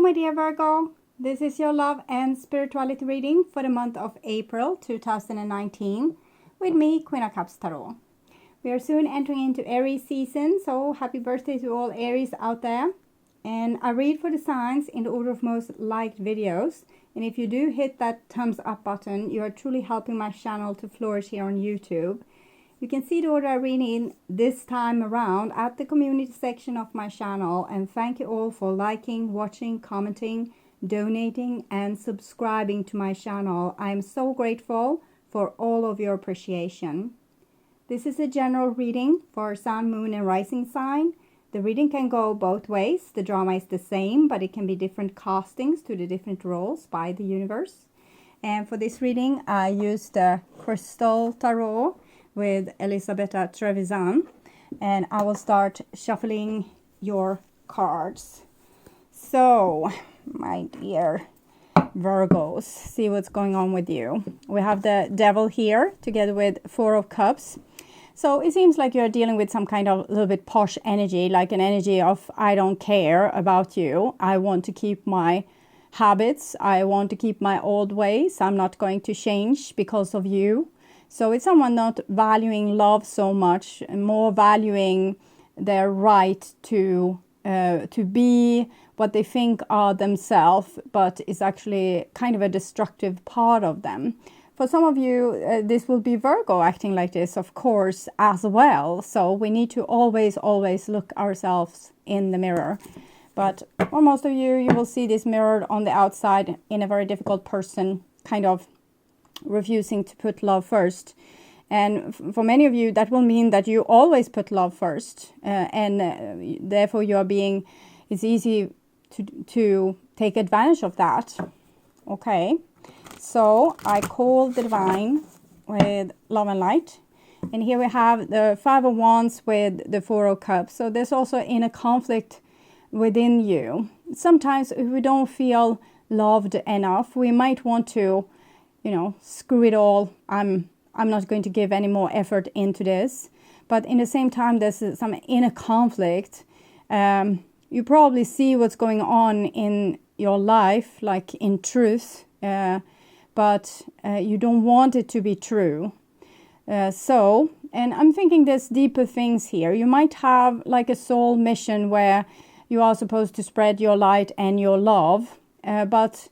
my dear Virgo. This is your love and spirituality reading for the month of April 2019 with me, Queen of Cups Tarot. We are soon entering into Aries season, so happy birthday to all Aries out there. And I read for the signs in the order of most liked videos. And if you do hit that thumbs up button, you are truly helping my channel to flourish here on YouTube. You can see the order I read in this time around at the community section of my channel. And thank you all for liking, watching, commenting, donating and subscribing to my channel. I am so grateful for all of your appreciation. This is a general reading for Sun, Moon and Rising sign. The reading can go both ways. The drama is the same, but it can be different castings to the different roles by the universe. And for this reading, I used the Crystal Tarot with Elisabetta Trevisan. And I will start shuffling your cards. So, my dear Virgos, see what's going on with you. We have the Devil here together with Four of Cups. So it seems like you're dealing with some kind of little bit posh energy, like an energy of I don't care about you. I want to keep my habits. I want to keep my old ways. I'm not going to change because of you. So it's someone not valuing love so much and more valuing their right to be what they think are themselves, but is actually kind of a destructive part of them. For some of you, this will be Virgo acting like this, of course, as well. So we need to always look ourselves in the mirror. But for most of you, you will see this mirrored on the outside in a very difficult person, kind of refusing to put love first. And for many of you, that will mean that you always put love first. Therefore, you are being, it's easy to take advantage of that. Okay. So I call the divine with love and light. And here we have the Five of Wands with the Four of Cups. So there's also inner conflict within you. Sometimes if we don't feel loved enough, we might want to, screw it all. I'm not going to give any more effort into this. But in the same time, there's some inner conflict. You probably see what's going on in your life, like in truth. But you don't want it to be true. And I'm thinking there's deeper things here. You might have like a soul mission where you are supposed to spread your light and your love. But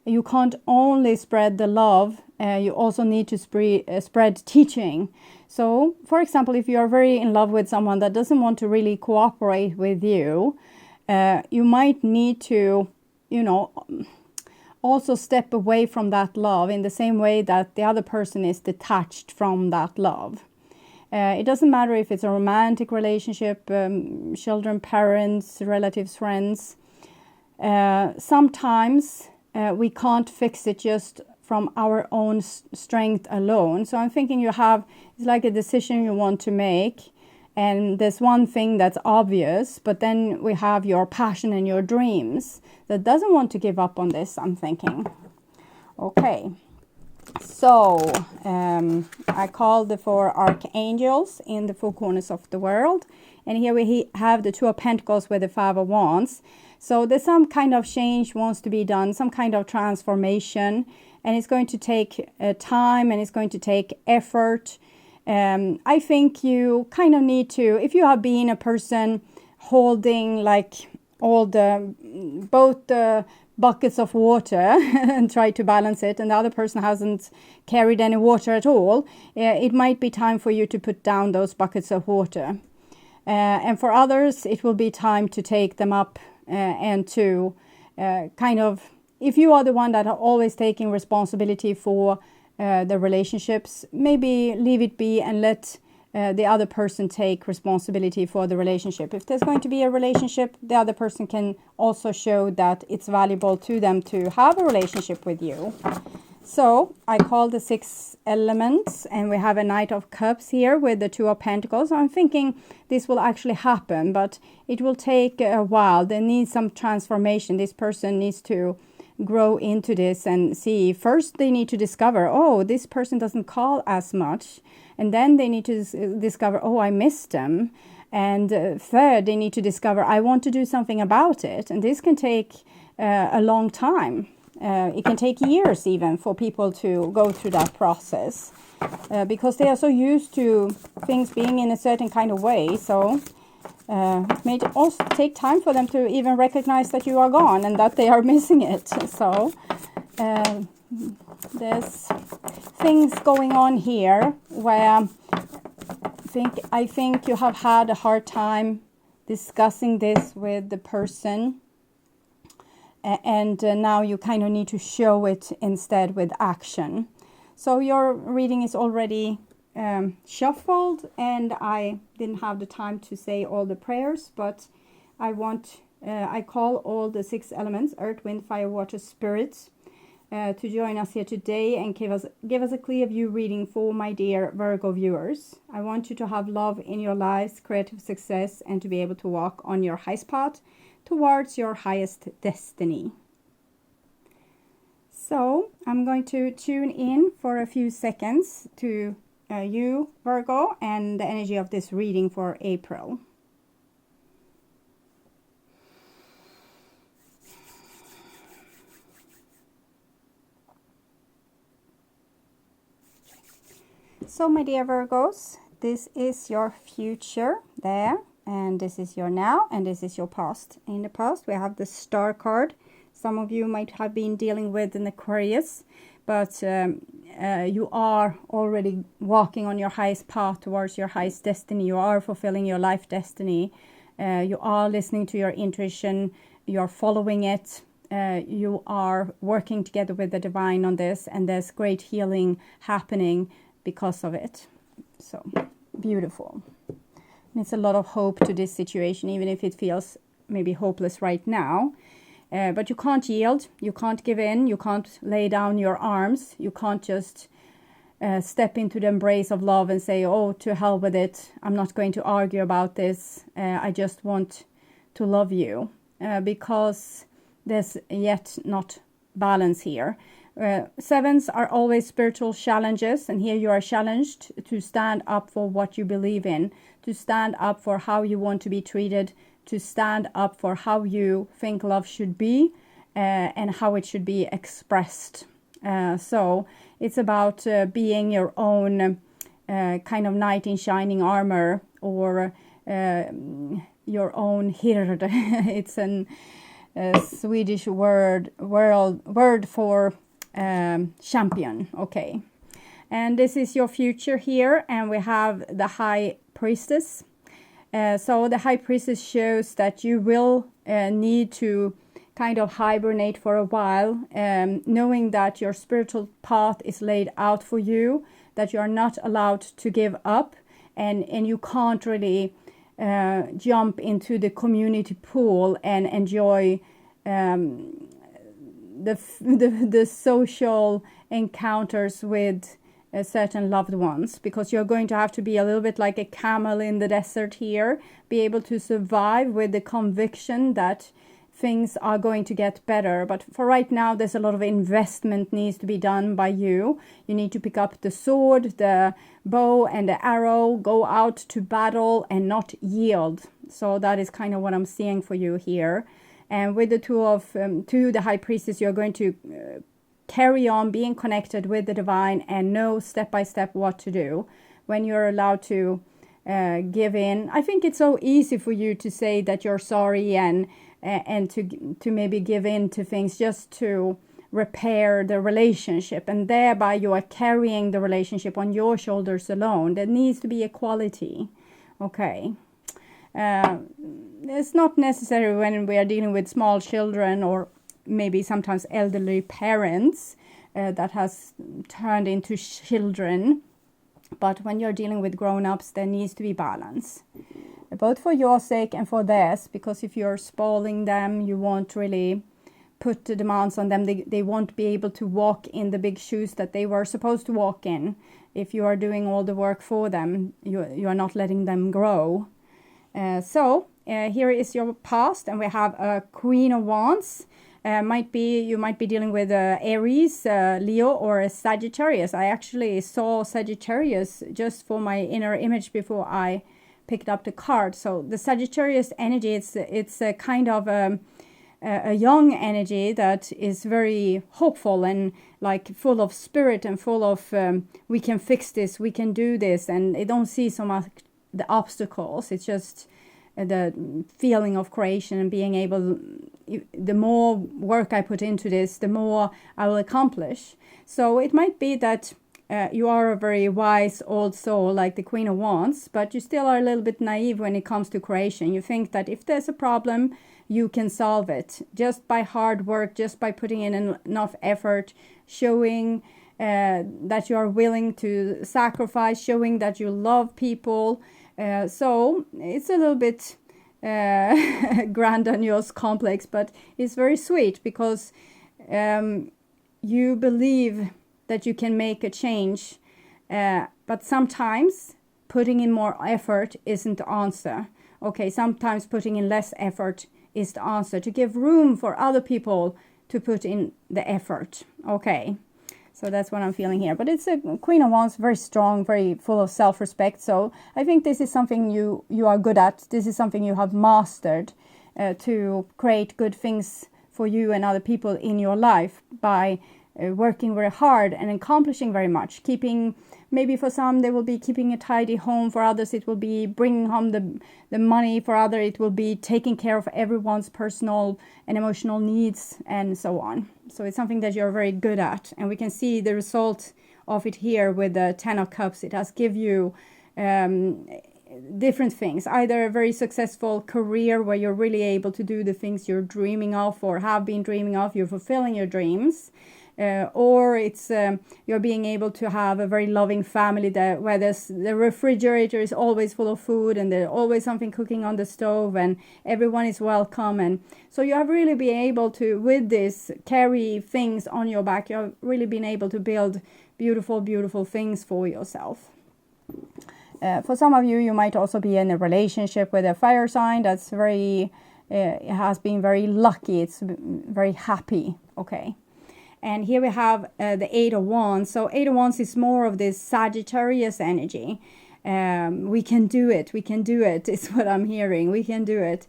you can't only spread the love. You also need to spread teaching. So, for example, if you are very in love with someone that doesn't want to really cooperate with you, you might need to, also step away from that love in the same way that the other person is detached from that love. It doesn't matter if it's a romantic relationship, children, parents, relatives, friends. Sometimes we can't fix it just from our own strength alone. So I'm thinking it's like a decision you want to make. And there's one thing that's obvious, but then we have your passion and your dreams that doesn't want to give up on this, I'm thinking. Okay, so I call the four archangels in the four corners of the world. And here we have the Two of Pentacles with the Five of Wands. So there's some kind of change wants to be done, some kind of transformation. And it's going to take time and it's going to take effort. I think you kind of need to, if you have been a person holding like both the buckets of water and try to balance it, and the other person hasn't carried any water at all, it might be time for you to put down those buckets of water. And for others, it will be time to take them up and to if you are the one that are always taking responsibility for the relationships, maybe leave it be and let the other person take responsibility for the relationship. If there's going to be a relationship, the other person can also show that it's valuable to them to have a relationship with you. So I call the six elements, and we have a Knight of Cups here with the Two of Pentacles. I'm thinking this will actually happen, but it will take a while. They need some transformation. This person needs to grow into this and see. First, they need to discover, oh, this person doesn't call as much. And then they need to discover, oh, I missed them. And third, they need to discover, I want to do something about it. And this can take a long time. It can take years even for people to go through that process because they are so used to things being in a certain kind of way. So it may also take time for them to even recognize that you are gone and that they are missing it. So there's things going on here where I think you have had a hard time discussing this with the person. And now you kind of need to show it instead with action. So your reading is already shuffled, and I didn't have the time to say all the prayers, but I call all the 6 elements, earth, wind, fire, water, spirits, to join us here today and give us a clear view reading for my dear Virgo viewers. I want you to have love in your lives, creative success, and to be able to walk on your highest path towards your highest destiny. So I'm going to tune in for a few seconds to you, Virgo, and the energy of this reading for April. So my dear Virgos, this is your future there. And this is your now, and this is your past. In the past, we have the Star card. Some of you might have been dealing with an Aquarius, but you are already walking on your highest path towards your highest destiny. You are fulfilling your life destiny. You are listening to your intuition. You're following it. You are working together with the divine on this, and there's great healing happening because of it. So beautiful. It's a lot of hope to this situation, even if it feels maybe hopeless right now. But you can't yield, you can't give in, you can't lay down your arms, you can't just step into the embrace of love and say, oh, to hell with it, I'm not going to argue about this, I just want to love you, because there's yet not balance here. Sevens are always spiritual challenges, and here you are challenged to stand up for what you believe in, to stand up for how you want to be treated, to stand up for how you think love should be and how it should be expressed. So it's about being your own kind of knight in shining armor, or your own hird. It's a Swedish word for champion. Okay, and this is your future here, and we have the High Priestess. So the High Priestess shows that you will need to kind of hibernate for a while, knowing that your spiritual path is laid out for you, that you are not allowed to give up, and you can't really jump into the community pool and enjoy the social encounters with certain loved ones, because you're going to have to be a little bit like a camel in the desert here, be able to survive with the conviction that things are going to get better. But for right now, there's a lot of investment needs to be done by you. You need to pick up the sword, the bow and the arrow, go out to battle and not yield. So that is kind of what I'm seeing for you here. And with the the High Priestess, you're going to carry on being connected with the divine and know step by step what to do. When you're allowed to give in, I think it's so easy for you to say that you're sorry and to maybe give in to things just to repair the relationship, and thereby you are carrying the relationship on your shoulders alone. There needs to be equality. Okay. It's not necessary when we are dealing with small children or maybe sometimes elderly parents that has turned into children. But when you're dealing with grown-ups, there needs to be balance, both for your sake and for theirs, because if you're spoiling them, you won't really put the demands on them. They won't be able to walk in the big shoes that they were supposed to walk in. If you are doing all the work for them, you are not letting them grow. So here is your past, and we have a Queen of Wands. You might be dealing with Aries, Leo, or a Sagittarius. I actually saw Sagittarius just for my inner image before I picked up the card. So the Sagittarius energy, it's a kind of a young energy that is very hopeful and like full of spirit and full of we can fix this, we can do this, and they don't see so much the obstacles. It's just the feeling of creation and being able, the more work I put into this, the more I will accomplish. So it might be that you are a very wise old soul like the Queen of Wands, but you still are a little bit naive when it comes to creation. You think that if there's a problem, you can solve it just by hard work, just by putting in enough effort, showing that you are willing to sacrifice, showing that you love people. So it's a little bit grandiose complex, but it's very sweet because you believe that you can make a change, but sometimes putting in more effort isn't the answer. Okay, sometimes putting in less effort is the answer, to give room for other people to put in the effort. Okay, so that's what I'm feeling here. But it's a Queen of Wands, very strong, very full of self-respect. So I think this is something you are good at. This is something you have mastered, to create good things for you and other people in your life by working very hard and accomplishing very much. Keeping, maybe for some they will be keeping a tidy home, for others it will be bringing home the money, for others it will be taking care of everyone's personal and emotional needs and so on. So it's something that you're very good at, and we can see the result of it here with the 10 of Cups. It has give you different things, either a very successful career where you're really able to do the things you're dreaming of or have been dreaming of, you're fulfilling your dreams. Or it's you're being able to have a very loving family where the refrigerator is always full of food and there's always something cooking on the stove and everyone is welcome. And so you have really been able to, with this, carry things on your back. You've really been able to build beautiful, beautiful things for yourself. For some of you, you might also be in a relationship with a fire sign that's very, it has been very lucky. It's very happy. Okay. And here we have the 8 of Wands. So 8 of Wands is more of this Sagittarius energy. We can do it. We can do it is what I'm hearing. We can do it.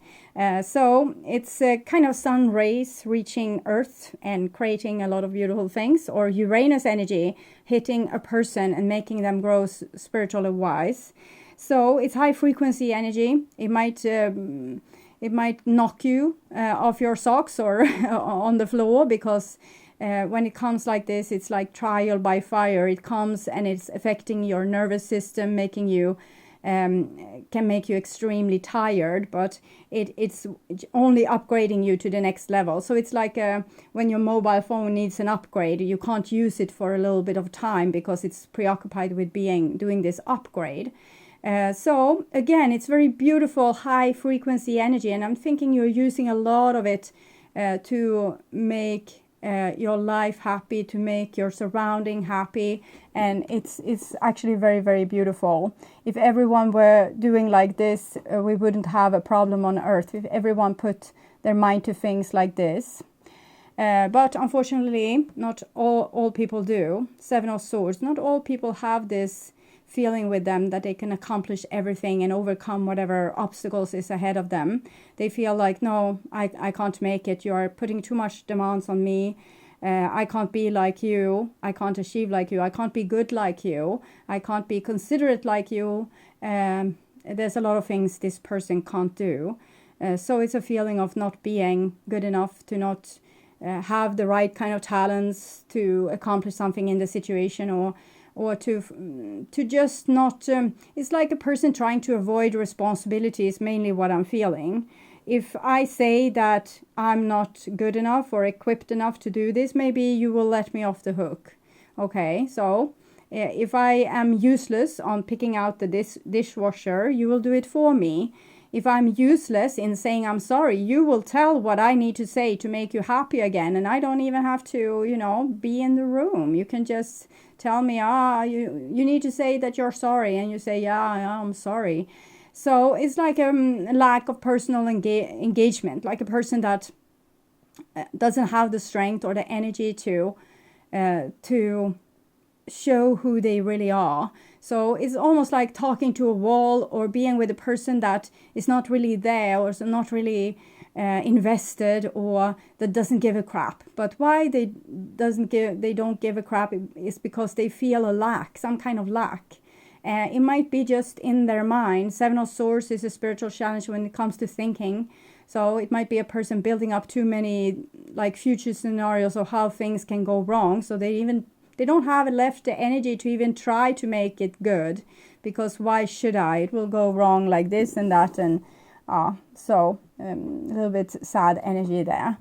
So it's a kind of sun rays reaching Earth and creating a lot of beautiful things. Or Uranus energy hitting a person and making them grow spiritually wise. So it's high frequency energy. It might knock you off your socks or on the floor, because when it comes like this, it's like trial by fire. It comes and it's affecting your nervous system, making you can make you extremely tired, but it's only upgrading you to the next level. So it's like when your mobile phone needs an upgrade, you can't use it for a little bit of time because it's preoccupied with doing this upgrade. So again, it's very beautiful, high frequency energy, and I'm thinking you're using a lot of it to make your life happy, to make your surrounding happy, and it's actually very, very beautiful. If everyone were doing like this, we wouldn't have a problem on Earth, if everyone put their mind to things like this. But unfortunately, not all people do. 7 of Swords, not all people have this feeling with them that they can accomplish everything and overcome whatever obstacles is ahead of them. They feel like, no, I can't make it. You are putting too much demands on me. I can't be like you. I can't achieve like you. I can't be good like you. I can't be considerate like you. There's a lot of things this person can't do. So it's a feeling of not being good enough, to not have the right kind of talents to accomplish something in the situation, or to just not, it's like a person trying to avoid responsibility is mainly what I'm feeling. If I say that I'm not good enough or equipped enough to do this, maybe you will let me off the hook. Okay, so if I am useless on picking out the dishwasher, you will do it for me. If I'm useless in saying I'm sorry, you will tell what I need to say to make you happy again. And I don't even have to, be in the room. You can just tell me, you need to say that you're sorry. And you say, yeah, I'm sorry. So it's like a lack of personal engagement, like a person that doesn't have the strength or the energy to show who they really are. So it's almost like talking to a wall, or being with a person that is not really there, or is not really invested or that doesn't give a crap. But why they don't give a crap is because they feel a lack, some kind of lack. It might be just in their mind. Seven of Swords is a spiritual challenge when it comes to thinking. So it might be a person building up too many like future scenarios of how things can go wrong. So they don't have left the energy to even try to make it good, because why should I? It will go wrong like this and that, and so a little bit sad energy there.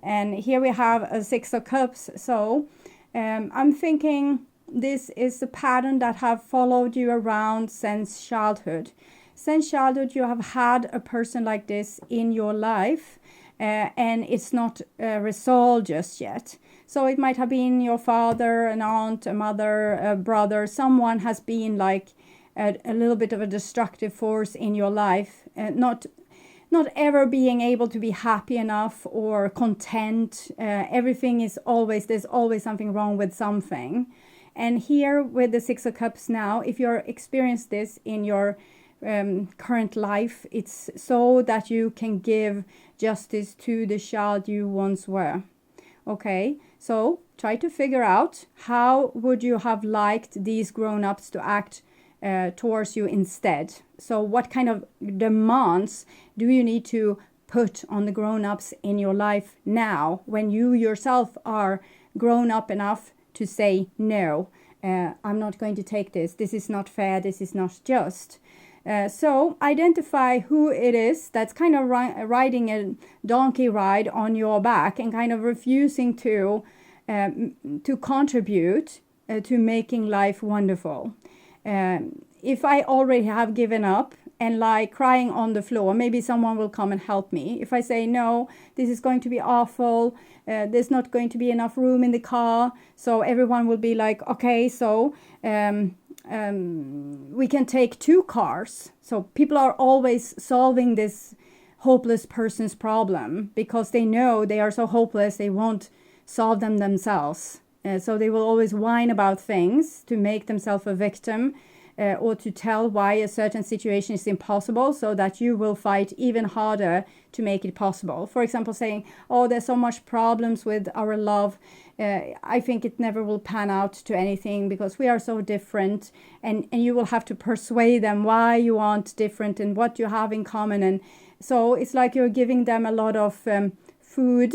And here we have a Six of Cups. So I'm thinking this is a pattern that have followed you around since childhood. Since childhood, you have had a person like this in your life, and it's not resolved just yet. So it might have been your father, an aunt, a mother, a brother. Someone has been like a little bit of a destructive force in your life, not ever being able to be happy enough or content. Everything is there's always something wrong with something. And here with the Six of Cups now, if you're experienced this in your current life, it's so that you can give justice to the child you once were. Okay, so try to figure out how would you have liked these grown-ups to act towards you instead. So what kind of demands do you need to put on the grown-ups in your life now, when you yourself are grown up enough to say no, I'm not going to take this is not fair, this is not just. So identify who it is that's kind of riding a donkey ride on your back and kind of refusing to contribute to making life wonderful. If I already have given up and lie crying on the floor, maybe someone will come and help me. If I say, no, this is going to be awful, there's not going to be enough room in the car, so everyone will be like, okay, so we can take 2 cars. So people are always solving this hopeless person's problem because they know they are so hopeless they won't solve them themselves. So they will always whine about things to make themselves a victim, or to tell why a certain situation is impossible, so that you will fight even harder to make it possible. For example, saying, oh, there's so much problems with our love. I think it never will pan out to anything because we are so different. And you will have to persuade them why you aren't different and what you have in common. And so it's like you're giving them a lot of food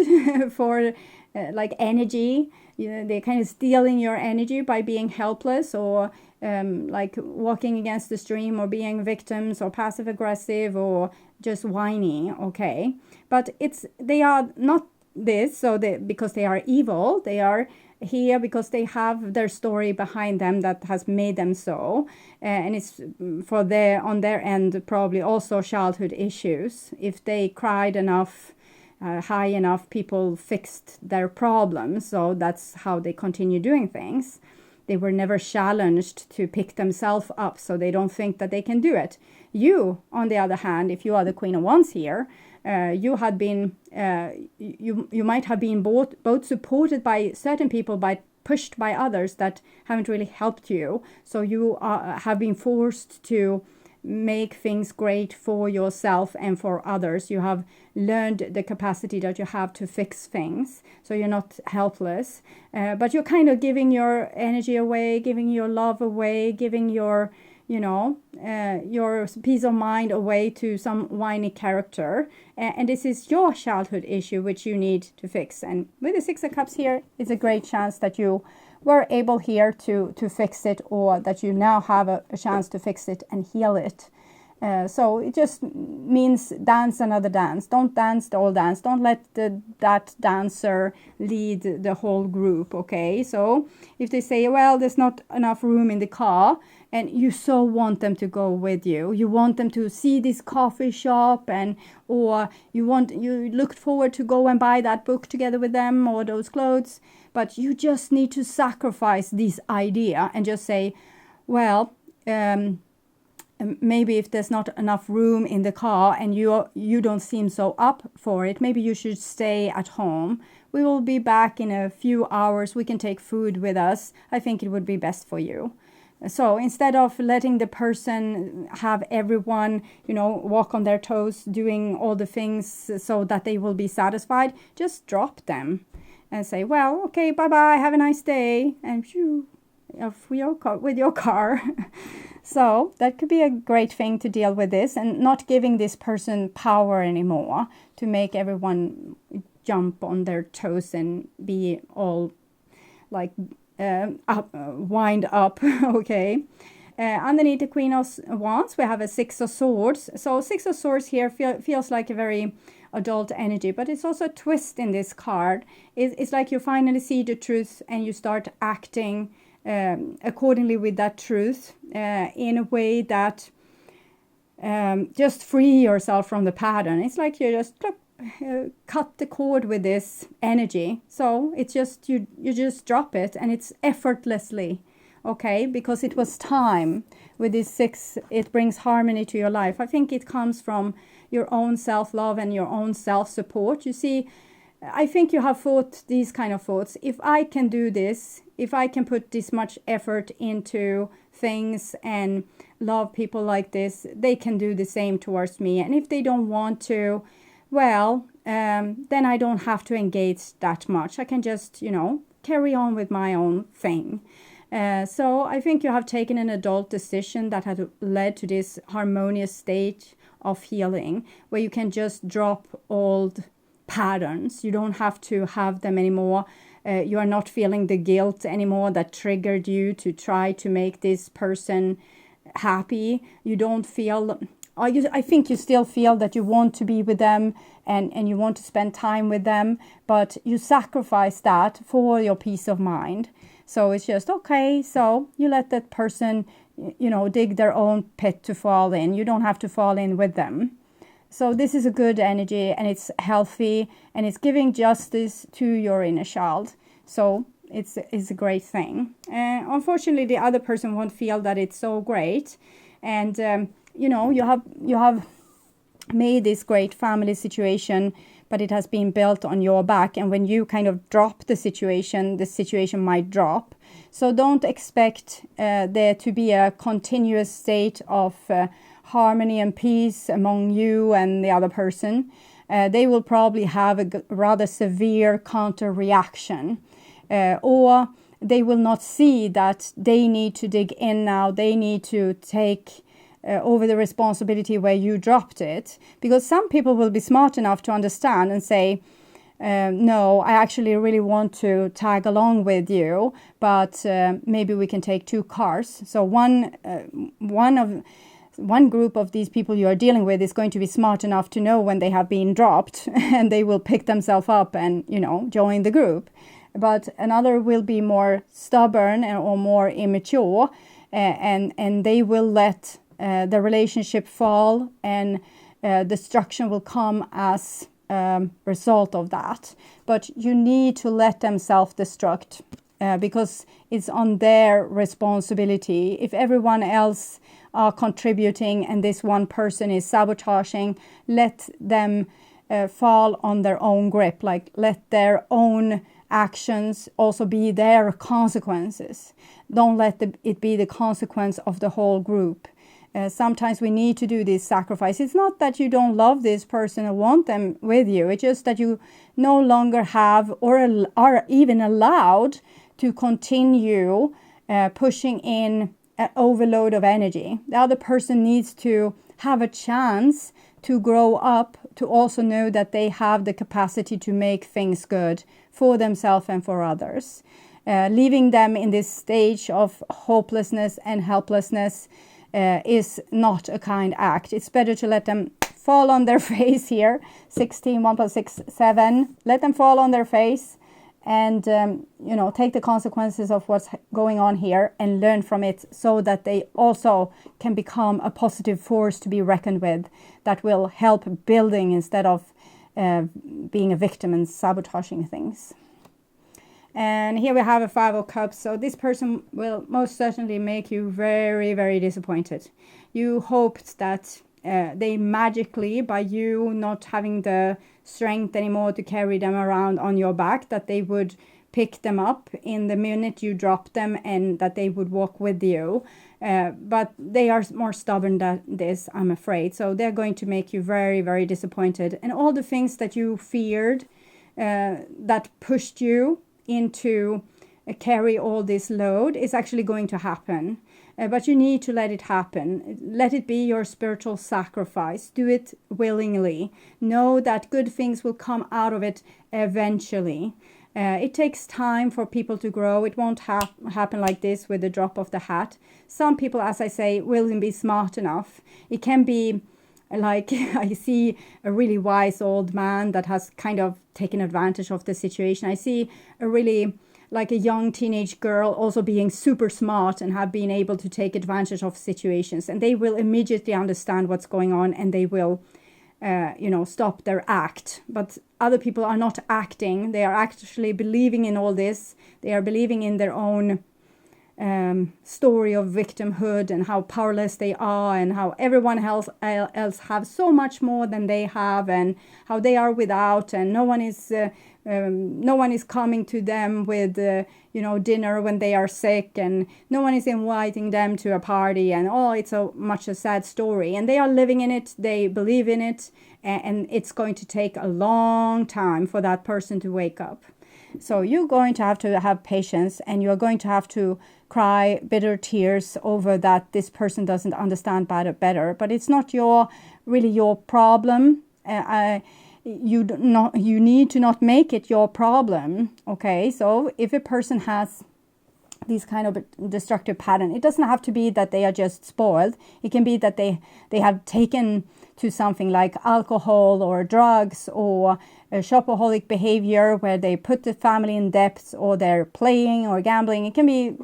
for like energy. They're kind of stealing your energy by being helpless, or like walking against the stream, or being victims, or passive aggressive, or just whiny. Okay, but they are not this, so because they are evil, they are here because they have their story behind them that has made them so, and it's on their end probably also childhood issues. If they cried enough, high enough, people fixed their problems, so that's how they continue doing things. They were never challenged to pick themselves up, so they don't think that they can do it. You, on the other hand, if you are the Queen of Wands here, you had been, you might have been both supported by certain people, but pushed by others that haven't really helped you. So you have been forced to make things great for yourself and for others. You have learned the capacity that you have to fix things, so you're not helpless, but you're kind of giving your energy away, giving your love away, giving your your peace of mind away to some whiny character, and this is your childhood issue which you need to fix. And with the Six of Cups here, it's a great chance that you were able here to fix it, or that you now have a chance to fix it and heal it. So it just means dance another dance. Don't dance the old dance. Don't let that dancer lead the whole group, okay? So if they say, well, there's not enough room in the car, and you so want them to go with you. You want them to see this coffee shop, or you looked forward to go and buy that book together with them, or those clothes, but you just need to sacrifice this idea and just say, well, maybe if there's not enough room in the car and you don't seem so up for it, maybe you should stay at home. We will be back in a few hours. We can take food with us. I think it would be best for you. So instead of letting the person have everyone, walk on their toes, doing all the things so that they will be satisfied, just drop them and say, well, okay, bye-bye, have a nice day, and off with your car. So that could be a great thing to deal with this, and not giving this person power anymore to make everyone jump on their toes and be all like wind up. Okay. Underneath the Queen of Wands, we have a Six of Swords. So Six of Swords here feels like a very adult energy, but it's also a twist in this card. It's like you finally see the truth and you start acting accordingly with that truth in a way that just free yourself from the pattern. It's like you just cut the cord with this energy. So it's just you just drop it, and it's effortlessly, okay, because it was time. With this 6, it brings harmony to your life. I think it comes from your own self-love and your own self-support. You see, I think you have thought these kind of thoughts. If I can do this, if I can put this much effort into things and love people like this, they can do the same towards me. And if they don't want to, well, then I don't have to engage that much. I can just, carry on with my own thing. So I think you have taken an adult decision that has led to this harmonious state of healing, where you can just drop old patterns. You don't have to have them anymore. You are not feeling the guilt anymore that triggered you to try to make this person happy. You don't feel... I think you still feel that you want to be with them and you want to spend time with them, but you sacrifice that for your peace of mind. So it's just, okay, so you let that person, dig their own pit to fall in. You don't have to fall in with them. So this is a good energy, and it's healthy, and it's giving justice to your inner child. So it's a great thing. Unfortunately, the other person won't feel that it's so great. And, you have made this great family situation, but it has been built on your back. And when you kind of drop the situation might drop. So don't expect there to be a continuous state of harmony and peace among you and the other person. They will probably have a rather severe counter reaction, or they will not see that they need to dig in now. They need to take over the responsibility where you dropped it, because some people will be smart enough to understand and say, no, I actually really want to tag along with you, but maybe we can take 2 cars. So one group of these people you are dealing with is going to be smart enough to know when they have been dropped, and they will pick themselves up and join the group. But another will be more stubborn or more immature, and they will let the relationship fall, and destruction will come as a result of that. But you need to let them self-destruct because it's on their responsibility. If everyone else are contributing and this one person is sabotaging, let them fall on their own grip. Like, let their own actions also be their consequences. Don't let it be the consequence of the whole group. Sometimes we need to do this sacrifice. It's not that you don't love this person or want them with you. It's just that you no longer have or are even allowed to continue pushing in an overload of energy. The other person needs to have a chance to grow up, to also know that they have the capacity to make things good for themselves and for others. Leaving them in this stage of hopelessness and helplessness is not a kind act. It's better to let them fall on their face here. 16, 1 plus 6, 7. Let them fall on their face and, take the consequences of what's going on here and learn from it, so that they also can become a positive force to be reckoned with that will help building instead of being a victim and sabotaging things. And here we have a 5 of Cups. So this person will most certainly make you very, very disappointed. You hoped that they magically, by you not having the strength anymore to carry them around on your back, that they would pick them up in the minute you drop them and that they would walk with you. But they are more stubborn than this, I'm afraid. So they're going to make you very, very disappointed. And all the things that you feared that pushed you into carry all this load is actually going to happen. But you need to let it happen. Let it be your spiritual sacrifice. Do it willingly. Know that good things will come out of it eventually. It takes time for people to grow. It won't happen like this with the drop of the hat. Some people, as I say, will be smart enough. It can be like I see a really wise old man that has kind of taken advantage of the situation. I see a really like a young teenage girl also being super smart and have been able to take advantage of situations, and they will immediately understand what's going on, and they will stop their act. But other people are not acting. They are actually believing in all this. They are believing in their own story of victimhood and how powerless they are, and how everyone else have so much more than they have, and how they are without, and no one is coming to them with dinner when they are sick, and no one is inviting them to a party, and it's so much a sad story, and they are living in it. They believe in it, and it's going to take a long time for that person to wake up. So you're going to have patience, and you're going to have to cry bitter tears over that this person doesn't understand better. But it's not really your problem. You need to not make it your problem. Okay, so if a person has this kind of destructive pattern, it doesn't have to be that they are just spoiled. It can be that they have taken to something like alcohol or drugs or a shopaholic behavior where they put the family in debt, or they're playing or gambling. It can be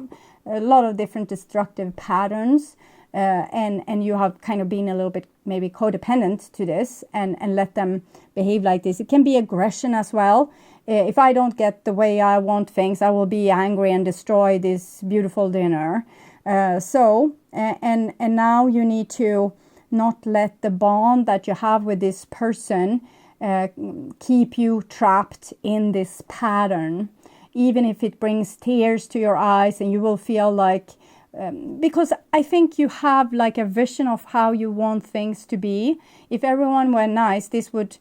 a lot of different destructive patterns, and you have kind of been a little bit maybe codependent to this and let them behave like this. It can be aggression as well. If I don't get the way I want things, I will be angry and destroy this beautiful dinner. And now you need to not let the bond that you have with this person keep you trapped in this pattern, even if it brings tears to your eyes, and you will feel like because I think you have like a vision of how you want things to be. If everyone were nice, this would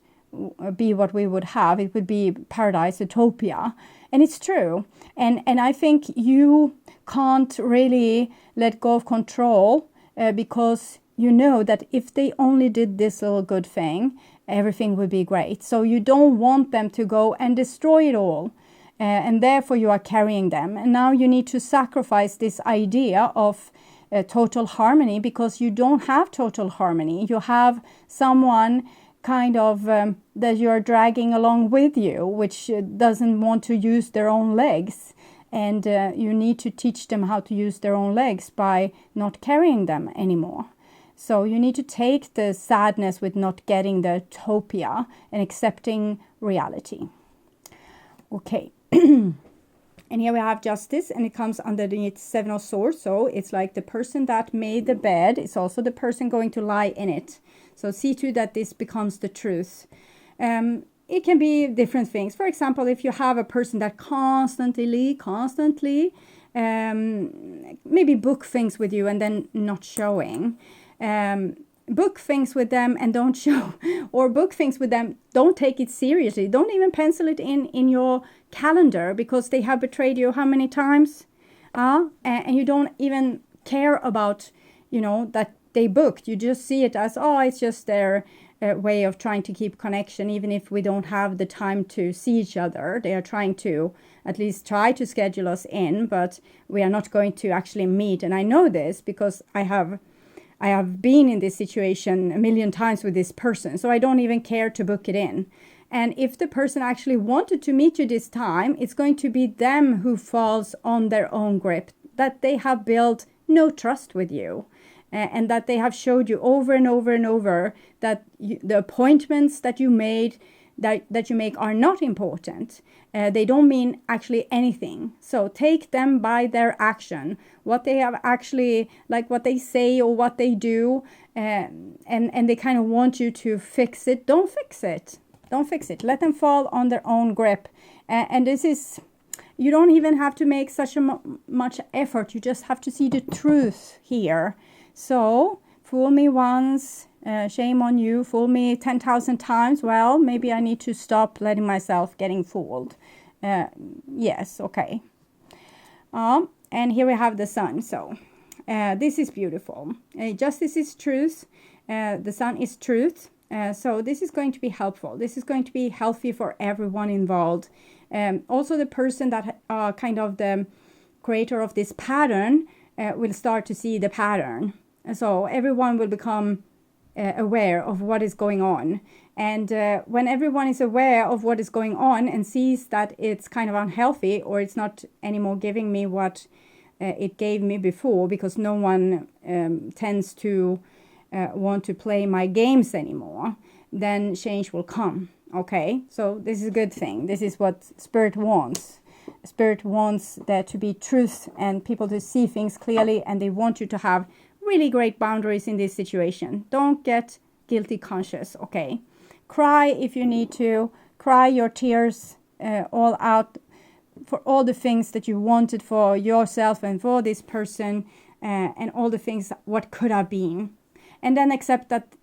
be what we would have. It would be paradise, utopia. And it's true. And I think you can't really let go of control because you know that if they only did this little good thing, everything would be great. So you don't want them to go and destroy it all. And therefore you are carrying them. And now you need to sacrifice this idea of total harmony, because you don't have total harmony. You have someone kind of that you're dragging along with you, which doesn't want to use their own legs. And you need to teach them how to use their own legs by not carrying them anymore. So you need to take the sadness with not getting the utopia and accepting reality. Okay. And here we have justice, and it comes underneath Seven of Swords. So it's like the person that made the bed is also the person going to lie in it. So see to that this becomes the truth. It can be different things. For example, if you have a person that constantly maybe book things with you and then not showing. Book things with them and don't show, or book things with them, don't take it seriously. Don't even pencil it in your calendar, because they have betrayed you how many times? And you don't even care about, that they booked. You just see it as, it's just their way of trying to keep connection, even if we don't have the time to see each other. They are trying to at least try to schedule us in, but we are not going to actually meet. And I know this because I have been in this situation a million times with this person, so I don't even care to book it in. And if the person actually wanted to meet you this time, it's going to be them who falls on their own grip, that they have built no trust with you, and that they have showed you over and over and over that the appointments that you made, that you make are not important. They don't mean actually anything. So take them by their action, what they have actually, like what they say or what they do, and they kind of want you to fix it. Don't fix it. Let them fall on their own grip. And this is, you don't even have to make such a much effort. You just have to see the truth here. So fool me once, shame on you. Fool me 10,000 times. Well, maybe I need to stop letting myself getting fooled. Yes, okay. And here we have the sun. So this is beautiful. Justice is truth. The sun is truth. So this is going to be helpful. This is going to be healthy for everyone involved. Also the person that kind of the creator of this pattern will start to see the pattern. So everyone will become aware of what is going on. And when everyone is aware of what is going on and sees that it's kind of unhealthy, or it's not anymore giving me what it gave me before, because no one tends to want to play my games anymore, then change will come. Okay, so this is a good thing. This is what Spirit wants. Spirit wants there to be truth and people to see things clearly, and they want you to have really great boundaries in this situation. Don't get guilty conscious, okay? Cry if you need to. Cry your tears all out for all the things that you wanted for yourself and for this person, and all the things what could have been. And then accept that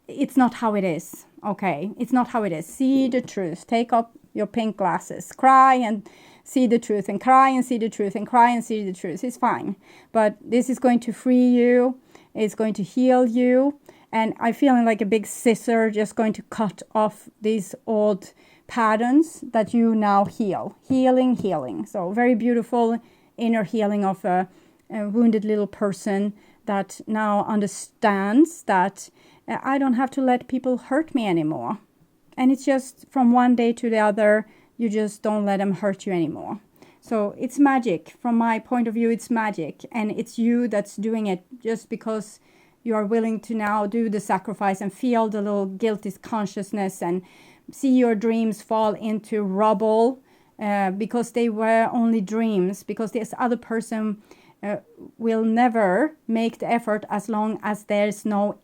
it's not how it is, okay? It's not how it is. See the truth. Take up your pink glasses. Cry and see the truth, and cry and see the truth, and cry and see the truth. It's fine. But this is going to free you. It's going to heal you. And I feel like a big scissor just going to cut off these old patterns that you now heal. Healing. So very beautiful inner healing of a wounded little person that now understands that I don't have to let people hurt me anymore. And it's just from one day to the other, you just don't let them hurt you anymore. So it's magic. From my point of view, it's magic. And it's you that's doing it just because you are willing to now do the sacrifice and feel the little guilty consciousness and see your dreams fall into rubble because they were only dreams, because this other person will never make the effort as long as there's no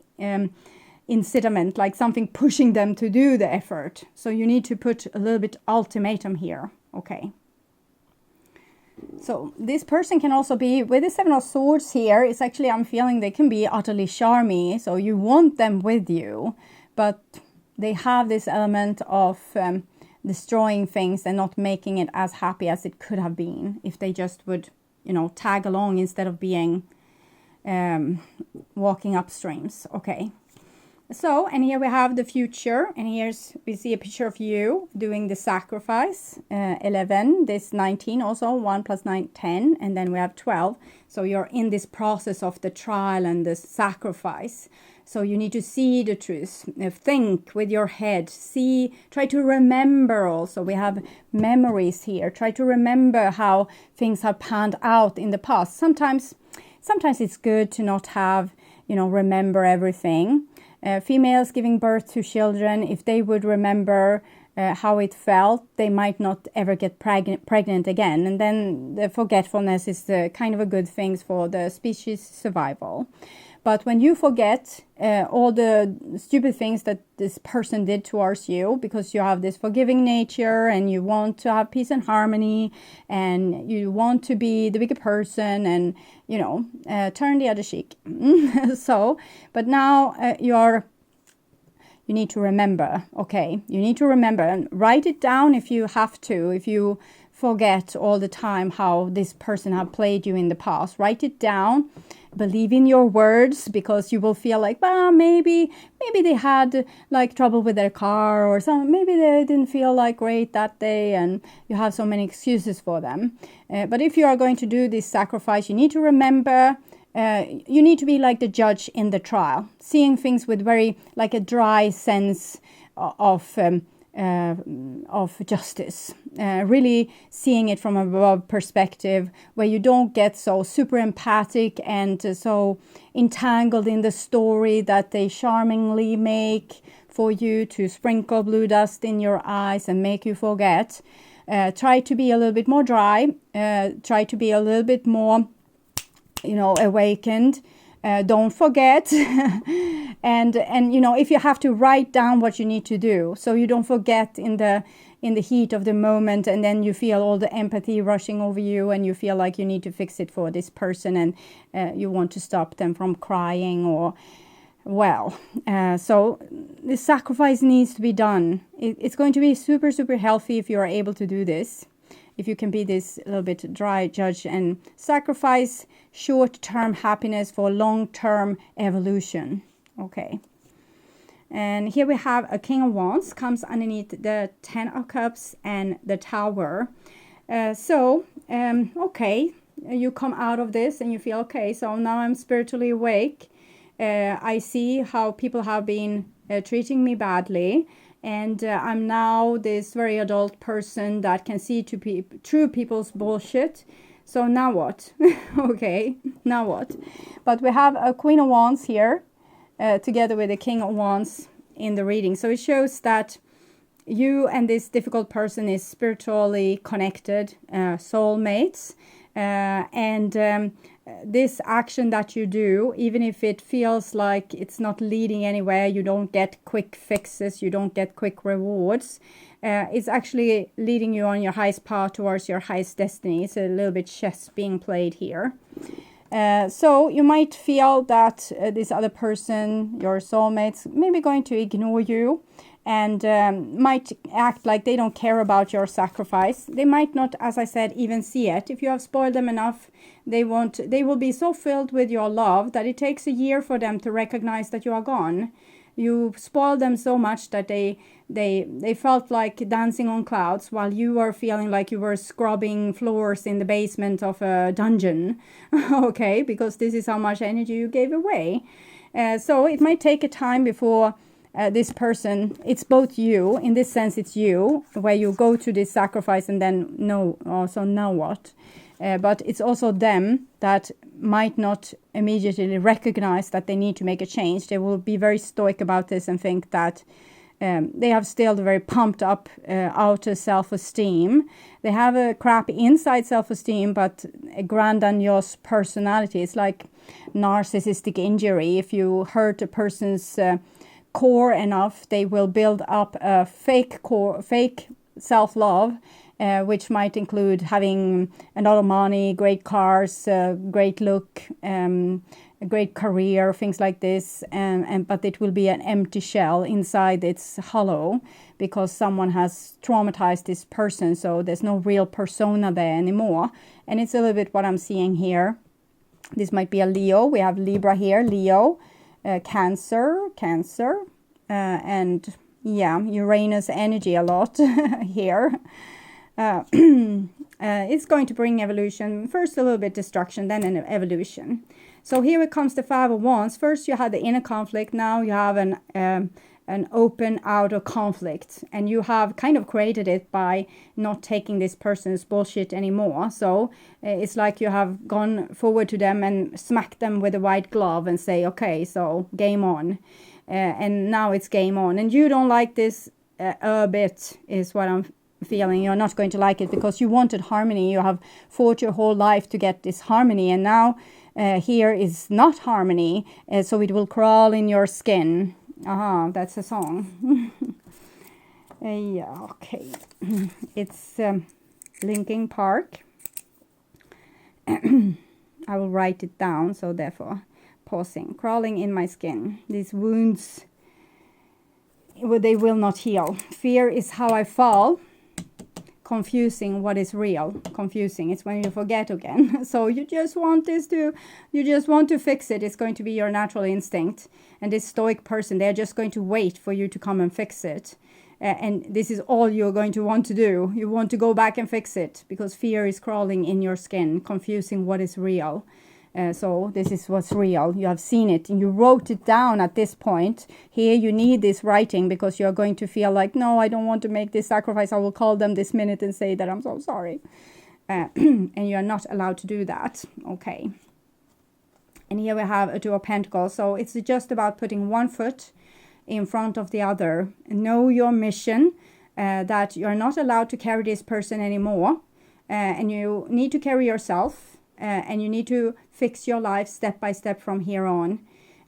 incitement, like something pushing them to do the effort. So you need to put a little bit ultimatum here, okay? So this person can also be, with the Seven of Swords here, it's actually, I'm feeling they can be utterly charmy. So you want them with you, but they have this element of destroying things and not making it as happy as it could have been if they just would, you know, tag along instead of being walking upstreams. Okay. So, and here we have the future, and we see a picture of you doing the sacrifice. 11, this 19 also, 1 plus 9, 10, and then we have 12. So you're in this process of the trial and the sacrifice. So you need to see the truth, think with your head, try to remember also. We have memories here. Try to remember how things have panned out in the past. Sometimes it's good to not have, remember everything. Females giving birth to children, if they would remember how it felt, they might not ever get pregnant again. And then the forgetfulness is kind of a good thing for the species survival. But when you forget all the stupid things that this person did towards you, because you have this forgiving nature and you want to have peace and harmony and you want to be the bigger person and, turn the other cheek. So, but now you need to remember, okay? You need to remember and write it down if you have to. If you forget all the time how this person have played you in the past, write it down. Believe in your words, because you will feel like, well, maybe they had like trouble with their car or something. Maybe they didn't feel like great that day, and you have so many excuses for them. But if you are going to do this sacrifice, you need to remember. You need to be like the judge in the trial, seeing things with very like a dry sense of justice, really seeing it from a above perspective, where you don't get so super empathic and so entangled in the story that they charmingly make for you to sprinkle blue dust in your eyes and make you forget. Try to be a little bit more dry, try to be a little bit more awakened. Don't forget. and if you have to write down what you need to do, so you don't forget in the in the heat of the moment, and then you feel all the empathy rushing over you, and you feel like you need to fix it for this person, and you want to stop them from crying, or so the sacrifice needs to be done. It's going to be super, super healthy if you are able to do this. If you can be this a little bit dry judge and sacrifice short-term happiness for long-term evolution. Okay. And here we have a King of Wands comes underneath the 10 of Cups and the Tower. Okay, you come out of this and you feel, okay, so now I'm spiritually awake. I see how people have been treating me badly. And I'm now this very adult person that can see through people's bullshit. So now what? Okay, now what? But we have a Queen of Wands here, together with the King of Wands in the reading. So it shows that you and this difficult person is spiritually connected, soulmates. This action that you do, even if it feels like it's not leading anywhere, you don't get quick fixes, you don't get quick rewards, it's actually leading you on your highest path towards your highest destiny. It's a little bit chess being played here. So you might feel that this other person, your soulmates, maybe going to ignore you, and might act like they don't care about your sacrifice. They might not, as I said, even see it. If you have spoiled them enough, they will be so filled with your love that it takes a year for them to recognize that you are gone. You spoiled them so much that they felt like dancing on clouds, while you were feeling like you were scrubbing floors in the basement of a dungeon. Okay, because this is how much energy you gave away. So it might take a time before this person, it's both you, in this sense it's you, where you go to this sacrifice and then now what? But it's also them that might not immediately recognize that they need to make a change. They will be very stoic about this and think that they have still the very pumped up outer self-esteem. They have a crappy inside self-esteem, but a grandiose personality. It's like narcissistic injury. If you hurt a person's core enough, they will build up a fake self-love, which might include having a lot of money, great cars, great look, a great career, things like this, but it will be an empty shell. Inside it's hollow because someone has traumatized this person, so there's no real persona there anymore. And it's a little bit what I'm seeing here. This might be a Leo. We have Libra here, Leo, Cancer, and yeah, Uranus energy a lot here. It's going to bring evolution. First a little bit destruction, then an evolution. So here it comes the Five of Wands. First you had the inner conflict. Now you have an open outer conflict, and you have kind of created it by not taking this person's bullshit anymore. So it's like you have gone forward to them and smacked them with a white glove and say, okay, so game on. And now it's game on. And you don't like this a bit, is what I'm feeling. You're not going to like it because you wanted harmony. You have fought your whole life to get this harmony, and now here is not harmony, so it will crawl in your skin. That's a song. Yeah, okay. It's Linkin Park. I will write it down, so therefore pausing. Crawling in my skin. These wounds, they will not heal. Fear is how I fall. Confusing what is real. Confusing, it's when you forget again. So you just want to fix it. It's going to be your natural instinct. And this stoic person, they're just going to wait for you to come and fix it. And this is all you're going to want to do. You want to go back and fix it because fear is crawling in your skin, confusing what is real. So this is what's real. You have seen it and you wrote it down at this point. Here you need this writing because you're going to feel like, no, I don't want to make this sacrifice. I will call them this minute and say that I'm so sorry. And you're not allowed to do that. Okay. And here we have a Two of Pentacles. So it's just about putting one foot in front of the other. Know your mission, that you're not allowed to carry this person anymore. And you need to carry yourself. And you need to fix your life step by step from here on.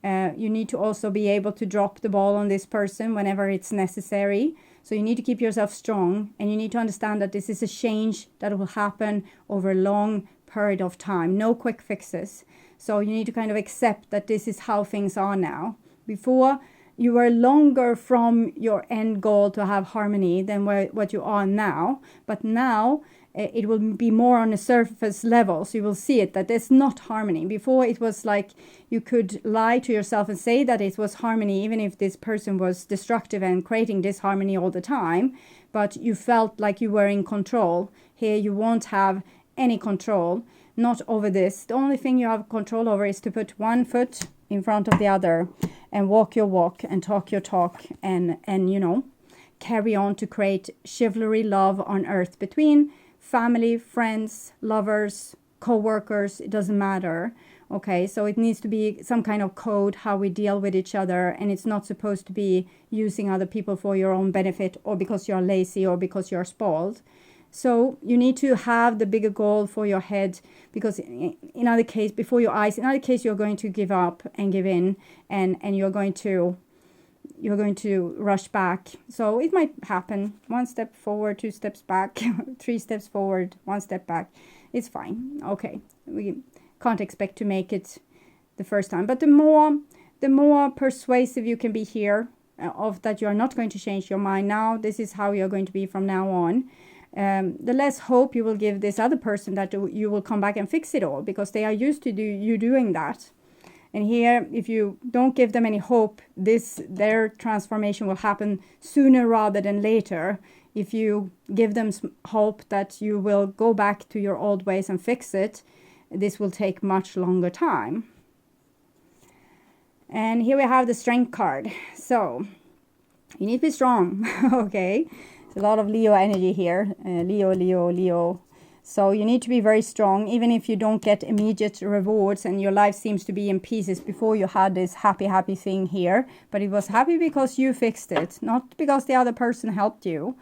You need to also be able to drop the ball on this person whenever it's necessary. So you need to keep yourself strong, and you need to understand that this is a change that will happen over a long period of time. No quick fixes. So you need to kind of accept that this is how things are now. Before, you were longer from your end goal to have harmony than what you are now. But now it will be more on a surface level. So you will see it, that there's not harmony. Before it was like you could lie to yourself and say that it was harmony, even if this person was destructive and creating disharmony all the time. But you felt like you were in control. Here you won't have any control, not over this. The only thing you have control over is to put one foot in front of the other and walk your walk and talk your talk and you know, carry on to create chivalry, love on earth between family, friends, lovers, co-workers. It doesn't matter. Okay, so it needs to be some kind of code how we deal with each other, and it's not supposed to be using other people for your own benefit or because you're lazy or because you're spoiled. So you need to have the bigger goal for your head, because in other case, before your eyes, in other case, you're going to give up and give in, and you're going to rush back. So it might happen. 1 step forward, 2 steps back, 3 steps forward, 1 step back. It's fine. Okay. We can't expect to make it the first time. But the more persuasive you can be here of that you are not going to change your mind now, this is how you're going to be from now on. The less hope you will give this other person that you will come back and fix it all, because they are used to you doing that. And here, if you don't give them any hope, their transformation will happen sooner rather than later. If you give them hope that you will go back to your old ways and fix it, this will take much longer time. And here we have the Strength card. So you need to be strong, okay? A lot of Leo energy here. Leo. So you need to be very strong, even if you don't get immediate rewards and your life seems to be in pieces. Before you had this happy thing here, but it was happy because you fixed it, not because the other person helped you.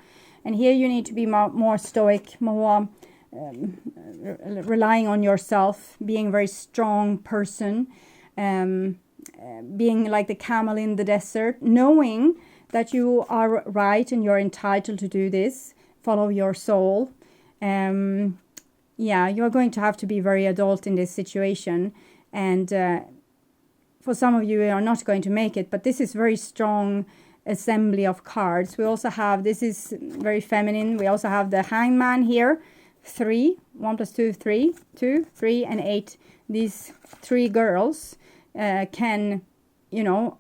And here you need to be more stoic, more relying on yourself, being a very strong person, being like the camel in the desert, knowing that you are right and you're entitled to do this. Follow your soul. Yeah, you're going to have to be very adult in this situation. And for some of you are not going to make it, but this is very strong assembly of cards. We also have, this is very feminine. We also have the Hangman here. 3, 1 plus 2, 3, 2, 3, and 8. These 3 girls can, you know,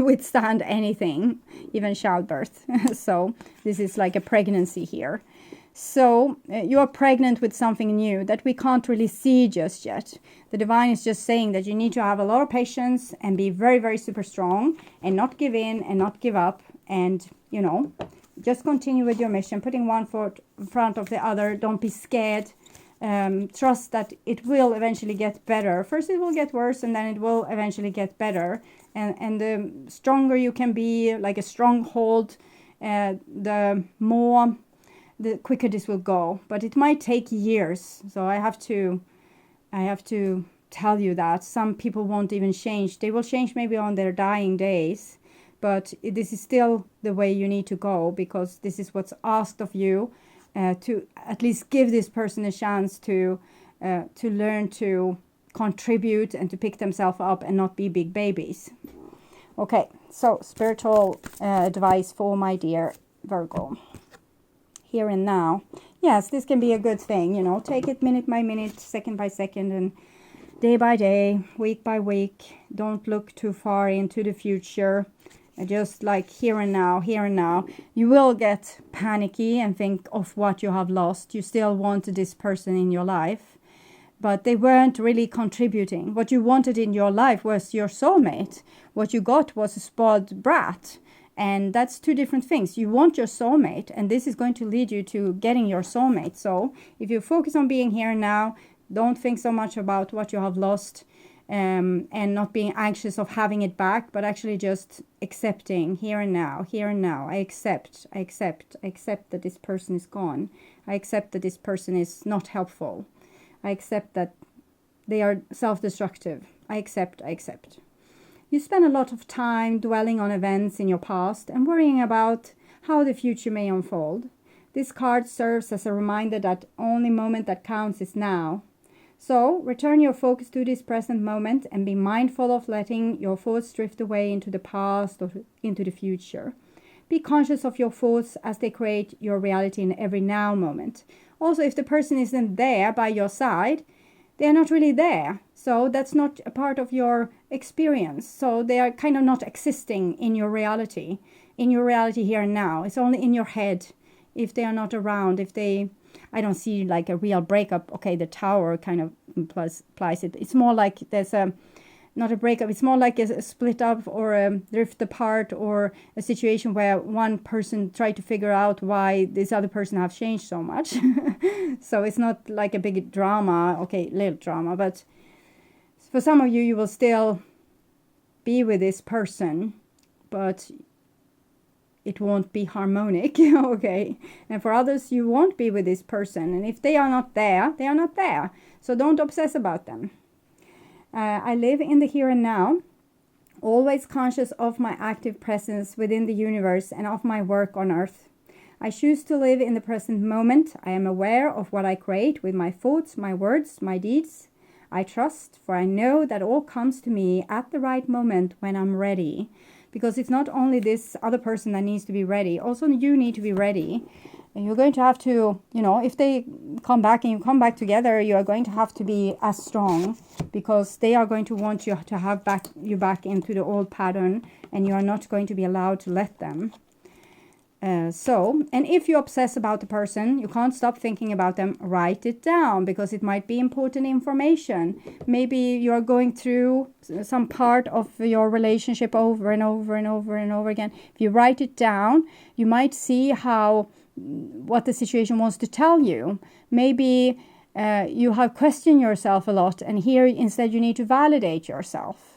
withstand anything, even childbirth. So this is like a pregnancy here. So you are pregnant with something new that we can't really see just yet. The divine is just saying that you need to have a lot of patience and be very, very super strong and not give in and not give up. And, you know, just continue with your mission, putting one foot in front of the other. Don't be scared. Trust that it will eventually get better. First it will get worse, and then it will eventually get better. And the stronger you can be, like a stronghold, the quicker this will go. But it might take years. So I have to tell you that some people won't even change. They will change maybe on their dying days. But this is still the way you need to go, because this is what's asked of you, to at least give this person a chance to learn to contribute and to pick themselves up and not be big babies. Okay, so spiritual advice for my dear Virgo. Here and now. Yes, this can be a good thing, you know. Take it minute by minute, second by second, and day by day, week by week. Don't look too far into the future. Just like here and now. You will get panicky and think of what you have lost. You still want this person in your life, but they weren't really contributing. What you wanted in your life was your soulmate. What you got was a spoiled brat. And that's 2 different things. You want your soulmate, and this is going to lead you to getting your soulmate. So if you focus on being here and now, don't think so much about what you have lost. And not being anxious of having it back, but actually just accepting here and now. I accept that this person is gone. I accept that this person is not helpful. I accept that they are self-destructive. I accept. You spend a lot of time dwelling on events in your past and worrying about how the future may unfold. This card serves as a reminder that only moment that counts is now. So, return your focus to this present moment and be mindful of letting your thoughts drift away into the past or into the future. Be conscious of your thoughts as they create your reality in every now moment. Also, if the person isn't there by your side, they are not really there. So that's not a part of your experience. So they are kind of not existing in your reality here and now. It's only in your head. If they are not around, I don't see like a real breakup. Okay, the tower kind of implies it. It's more like there's not a breakup. It's more like a split up or a drift apart, or a situation where one person tried to figure out why this other person have changed so much. So it's not like a big drama. Okay, little drama, but for some of you, you will still be with this person, but it won't be harmonic, okay? And for others, you won't be with this person. And if they are not there, they are not there. So don't obsess about them. I live in the here and now, always conscious of my active presence within the universe and of my work on earth. I choose to live in the present moment. I am aware of what I create with my thoughts, my words, my deeds. I trust, for I know that all comes to me at the right moment when I'm ready. Because it's not only this other person that needs to be ready, also you need to be ready. And you're going to have to, if they come back and you come back together, you are going to have to be as strong, because they are going to want you to have you back into the old pattern, and you are not going to be allowed to let them. And if you obsess about the person, you can't stop thinking about them, write it down, because it might be important information. Maybe you are going through some part of your relationship over and over and over and over again. If you write it down, you might see what the situation wants to tell you. Maybe you have questioned yourself a lot, and here instead you need to validate yourself.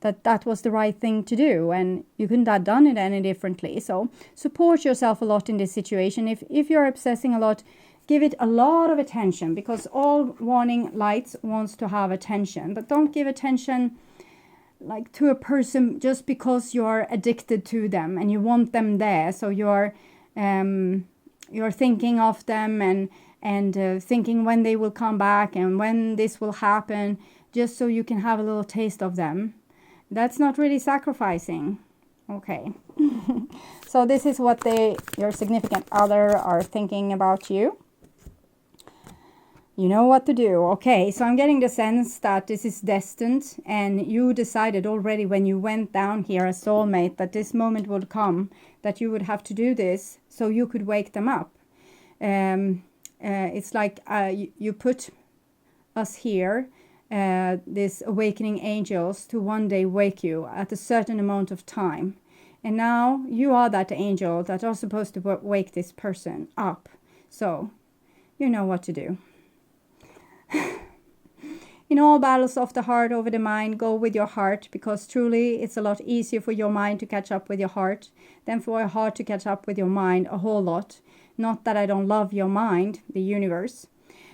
That was the right thing to do, and you couldn't have done it any differently. So support yourself a lot in this situation. If you're obsessing a lot, give it a lot of attention, because all warning lights wants to have attention. But don't give attention like to a person just because you're addicted to them and you want them there. So you're thinking of them and thinking when they will come back and when this will happen, just so you can have a little taste of them. That's not really sacrificing. Okay. So this is what your significant other are thinking about you. You know what to do. Okay, so I'm getting the sense that this is destined, and you decided already when you went down here as soulmate that this moment would come, that you would have to do this so you could wake them up. It's like you put us here, these awakening angels, to one day wake you at a certain amount of time. And now you are that angel that are supposed to wake this person up. So you know what to do. In all battles of the heart over the mind, go with your heart, because truly it's a lot easier for your mind to catch up with your heart than for your heart to catch up with your mind, a whole lot. Not that I don't love your mind, the universe.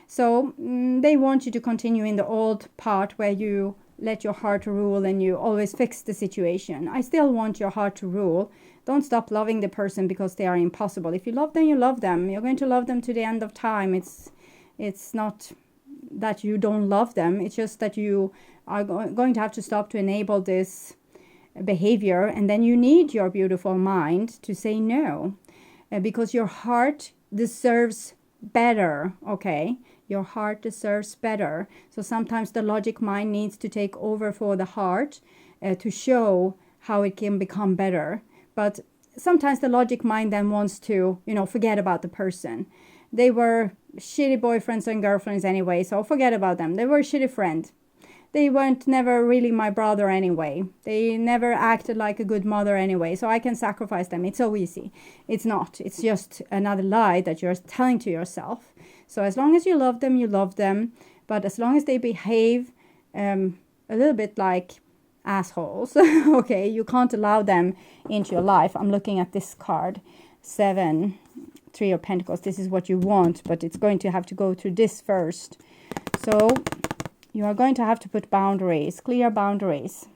So they want you to continue in the old part where you let your heart rule and you always fix the situation. I still want your heart to rule. Don't stop loving the person because they are impossible. If you love them, you love them. You're going to love them to the end of time. It's not that you don't love them. It's just that you are going to have to stop to enable this behavior. And then you need your beautiful mind to say no. Because your heart deserves better, okay? Your heart deserves better. So sometimes the logic mind needs to take over for the heart to show how it can become better. But sometimes the logic mind then wants to, forget about the person. They were shitty boyfriends and girlfriends anyway, so forget about them. They were a shitty friend. They weren't never really my brother anyway. They never acted like a good mother anyway, so I can sacrifice them. It's so easy. It's not. It's just another lie that you're telling to yourself. So as long as you love them, you love them. But as long as they behave a little bit like assholes, okay, you can't allow them into your life. I'm looking at this card, 7, 3 of Pentacles. This is what you want, but it's going to have to go through this first. So you are going to have to put boundaries, clear boundaries.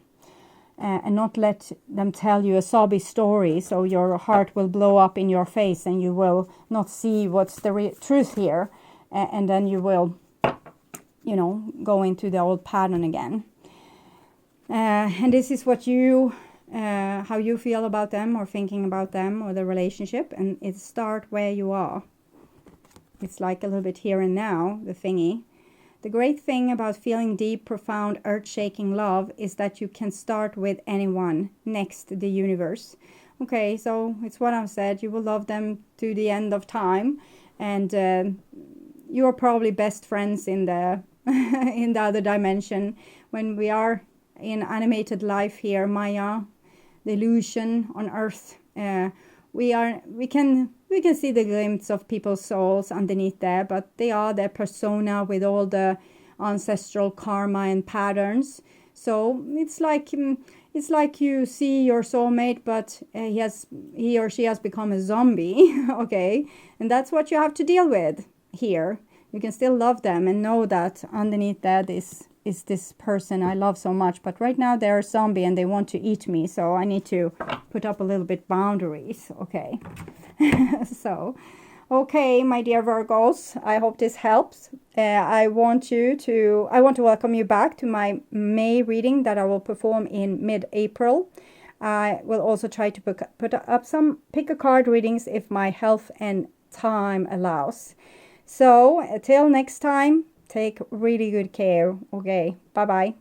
and not let them tell you a sobby story, so your heart will blow up in your face and you will not see what's the truth here, and then you will, you know, go into the old pattern again. And this is what you, how you feel about them or thinking about them or the relationship, and it start where you are. It's like a little bit here and now, the thingy. The great thing about feeling deep, profound, earth-shaking love is that you can start with anyone, next the universe. Okay, so it's what I've said. You will love them to the end of time, and you are probably best friends in the in the other dimension. When we are in animated life here, Maya, the illusion on Earth, we can see the glimpse of people's souls underneath there, but they are their persona with all the ancestral karma and patterns. So it's like you see your soulmate, but he or she has become a zombie. Okay, and that's what you have to deal with here. You can still love them and know that underneath that is this person I love so much, but right now they're a zombie and they want to eat me, so I need to put up a little bit boundaries. Okay. So, okay, my dear Virgos, I hope this helps. I want to welcome you back to my May reading that I will perform in mid-April. I will also try to put up some pick-a-card readings if my health and time allows. So, till next time, take really good care. Okay, bye-bye.